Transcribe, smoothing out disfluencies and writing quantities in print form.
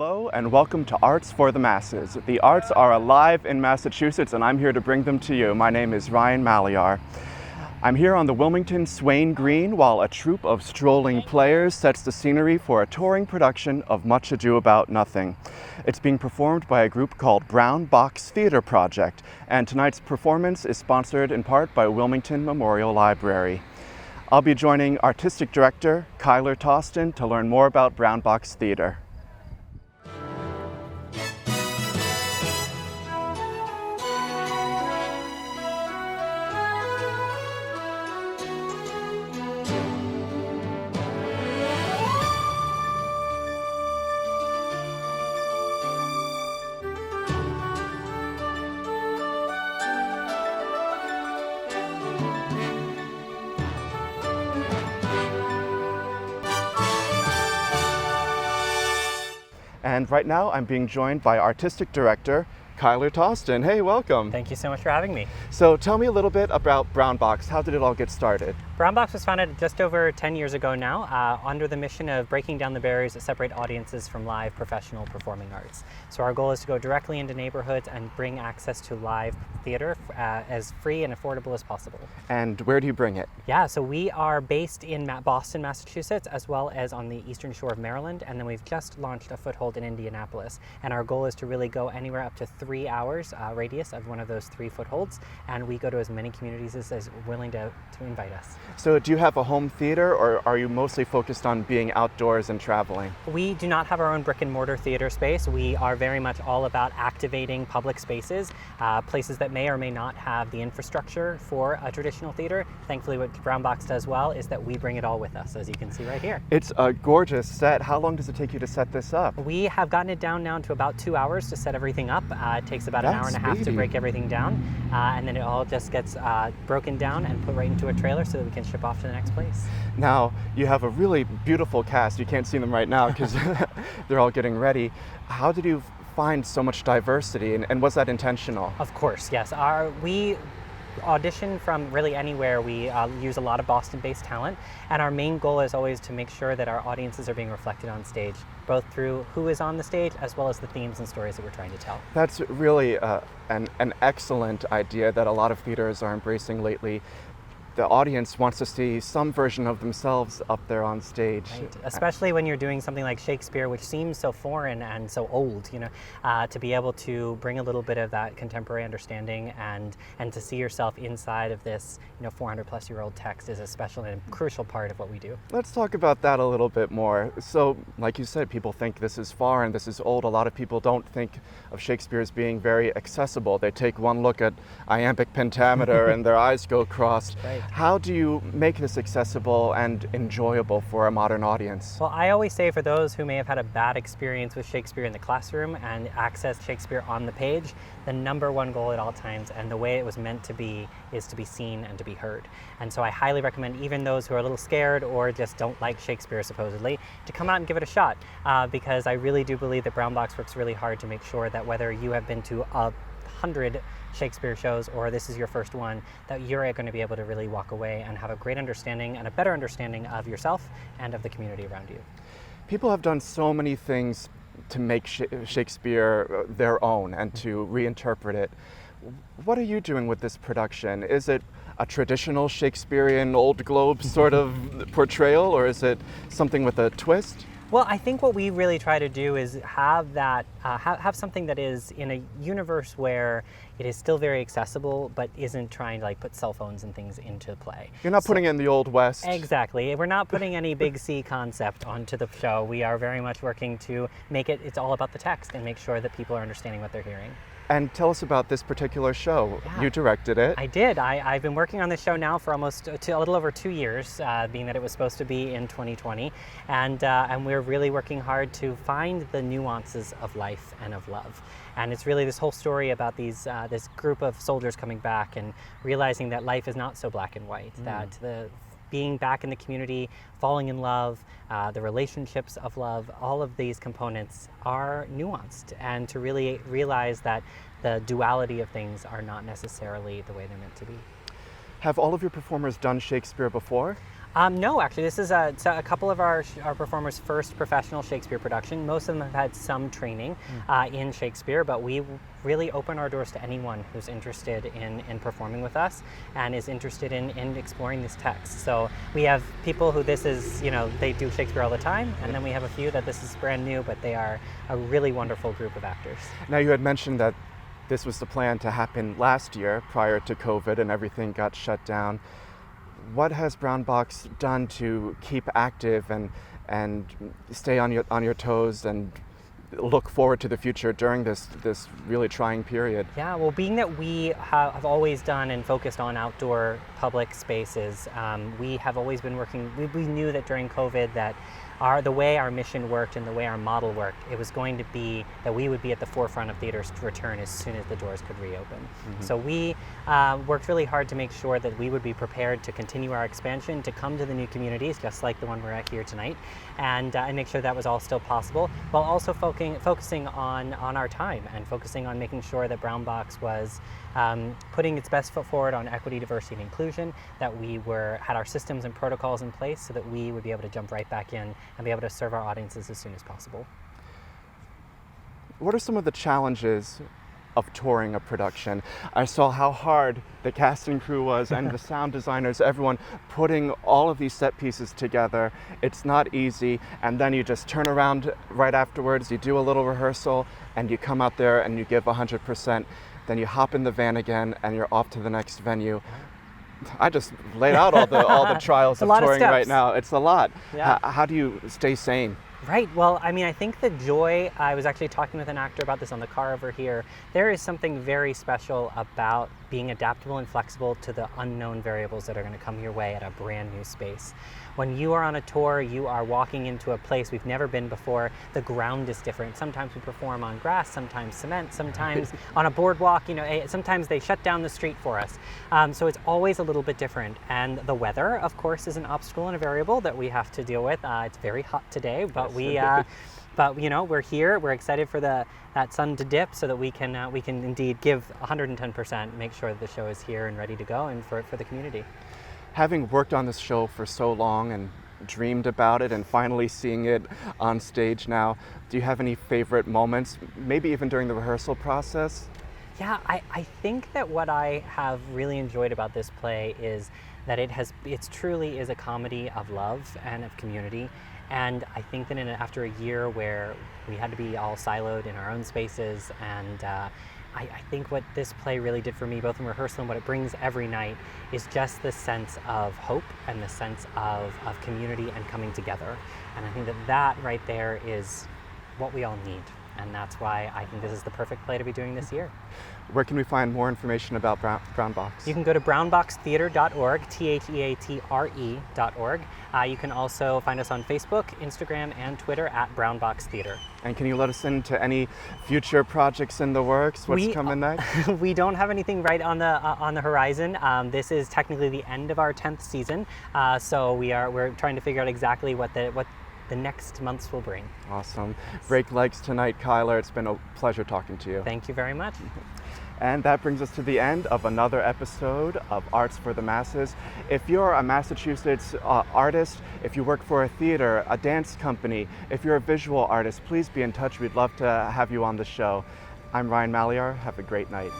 Hello and welcome to Arts for the Masses. The arts are alive in Massachusetts and I'm here to bring them to you. My name is Ryan Malyar. I'm here on the Wilmington Swain Green while a troupe of strolling players sets the scenery for a touring production of Much Ado About Nothing. It's being performed by a group called Brown Box Theater Project, and tonight's performance is sponsored in part by Wilmington Memorial Library. I'll be joining Artistic Director Kyler Toston to learn more about Brown Box Theater. And right now I'm being joined by Artistic Director Kyler Toston. Hey, welcome. Thank you so much for having me. So tell me a little bit about Brown Box. How did it all get started? Brown Box was founded just over 10 years ago now, under the mission of breaking down the barriers that separate audiences from live professional performing arts. So our goal is to go directly into neighborhoods and bring access to live theater as free and affordable as possible. And where do you bring it? Yeah, so we are based in Boston, Massachusetts, as well as on the eastern shore of Maryland, and then we've just launched a foothold in Indianapolis. And our goal is to really go anywhere up to 3 hours radius of one of those 3 footholds, and we go to as many communities as willing to invite us. So do you have a home theater, or are you mostly focused on being outdoors and traveling? We do not have our own brick and mortar theater space. We are very much all about activating public spaces, places that may or may not have the infrastructure for a traditional theater. Thankfully, what Brown Box does well is that we bring it all with us, as you can see right here. It's a gorgeous set. How long does it take you to set this up? We have gotten it down now to about 2 hours to set everything up. It takes about an hour and a half to break everything down, and then it all just gets broken down and put right into a trailer so that we can ship off to the next place. Now, you have a really beautiful cast. You can't see them right now because they're all getting ready. How did you find so much diversity, and was that intentional? Of course, yes. We audition from really anywhere. We use a lot of Boston-based talent, and our main goal is always to make sure that our audiences are being reflected on stage, both through who is on the stage as well as the themes and stories that we're trying to tell. That's really an excellent idea that a lot of theaters are embracing lately. The audience wants to see some version of themselves up there on stage. Right. Especially when you're doing something like Shakespeare, which seems so foreign and so old, to be able to bring a little bit of that contemporary understanding and to see yourself inside of this 400-plus-year-old text is a special and crucial part of what we do. Let's talk about that a little bit more. So, like you said, people think this is foreign, this is old. A lot of people don't think of Shakespeare as being very accessible. They take one look at iambic pentameter and their eyes go crossed. Right. How do you make this accessible and enjoyable for a modern audience? Well, I always say for those who may have had a bad experience with Shakespeare in the classroom and access Shakespeare on the page, the number one goal at all times and the way it was meant to be is to be seen and to be heard. And so I highly recommend even those who are a little scared or just don't like Shakespeare supposedly to come out and give it a shot, because I really do believe that Brown Box works really hard to make sure that whether you have been to 100 Shakespeare shows or this is your first one, that you're going to be able to really walk away and have a great understanding and a better understanding of yourself and of the community around you. People have done so many things to make Shakespeare their own and to reinterpret it. What are you doing with this production? Is it a traditional Shakespearean Old Globe sort of portrayal, or is it something with a twist? Well, I think what we really try to do is have that have something that is in a universe where it is still very accessible, but isn't trying to put cell phones and things into play. You're not putting it in the Old West. Exactly. We're not putting any big C concept onto the show. We are very much working to make it's all about the text and make sure that people are understanding what they're hearing. And tell us about this particular show. Yeah. You directed it. I did. I've been working on this show now for almost a little over 2 years, being that it was supposed to be in 2020. And we're really working hard to find the nuances of life and of love. And it's really this whole story about this group of soldiers coming back and realizing that life is not so black and white, that being back in the community, falling in love, the relationships of love, all of these components are nuanced, and to really realize that the duality of things are not necessarily the way they're meant to be. Have all of your performers done Shakespeare before? No, actually, this is a couple of our performers' first professional Shakespeare production. Most of them have had some training in Shakespeare, but we really open our doors to anyone who's interested in performing with us and is interested in exploring this text. So we have people who this is, they do Shakespeare all the time, and then we have a few that this is brand new, but they are a really wonderful group of actors. Now, you had mentioned that this was the plan to happen last year prior to COVID and everything got shut down. What has Brown Box done to keep active and stay on your toes and look forward to the future during this really trying period? Yeah, well, being that we have always done and focused on outdoor public spaces, we have always been working. We knew that during COVID that the way our mission worked and the way our model worked, it was going to be that we would be at the forefront of theater's return as soon as the doors could reopen. Mm-hmm. So we worked really hard to make sure that we would be prepared to continue our expansion, to come to the new communities, just like the one we're at here tonight, and make sure that was all still possible, while also focusing on our time and focusing on making sure that Brown Box was putting its best foot forward on equity, diversity, and inclusion, that we had our systems and protocols in place so that we would be able to jump right back in and be able to serve our audiences as soon as possible. What are some of the challenges of touring a production? I saw how hard the casting crew was and the sound designers, everyone putting all of these set pieces together. It's not easy, and then you just turn around right afterwards, you do a little rehearsal, and you come out there and you give 100%. Then you hop in the van again and you're off to the next venue. I just laid out all the trials of touring right now. It's a lot. Yeah. How do you stay sane? Right. Well, I mean, I think the joy, I was actually talking with an actor about this on the car over here. There is something very special about being adaptable and flexible to the unknown variables that are going to come your way at a brand new space. When you are on a tour, you are walking into a place we've never been before. The ground is different. Sometimes we perform on grass, sometimes cement, sometimes on a boardwalk. Sometimes they shut down the street for us. So it's always a little bit different. And the weather, of course, is an obstacle and a variable that we have to deal with. It's very hot today, but we're here. We're excited for that sun to dip so that we can indeed give 110%, make sure that the show is here and ready to go and for the community. Having worked on this show for so long and dreamed about it and finally seeing it on stage now, do you have any favorite moments, maybe even during the rehearsal process? Yeah, I think that what I have really enjoyed about this play is that it truly is a comedy of love and of community. And I think that after a year where we had to be all siloed in our own spaces, and I think what this play really did for me, both in rehearsal and what it brings every night, is just the sense of hope and the sense of community and coming together. And I think that right there is what we all need. And that's why I think this is the perfect play to be doing this year. Where can we find more information about Brown Box? You can go to brownboxtheater.org, theatre.org. You can also find us on Facebook, Instagram, and Twitter at Brown Box Theater. And can you let us into any future projects in the works? What's coming next? We don't have anything right on the horizon. This is technically the end of our 10th season, so we're trying to figure out exactly what the next months will bring. Awesome. Break legs tonight, Kyler. It's been a pleasure talking to you. Thank you very much. And that brings us to the end of another episode of Arts for the Masses. If you're a Massachusetts artist, if you work for a theater, a dance company, if you're a visual artist, please be in touch. We'd love to have you on the show. I'm Ryan Malyar. Have a great night.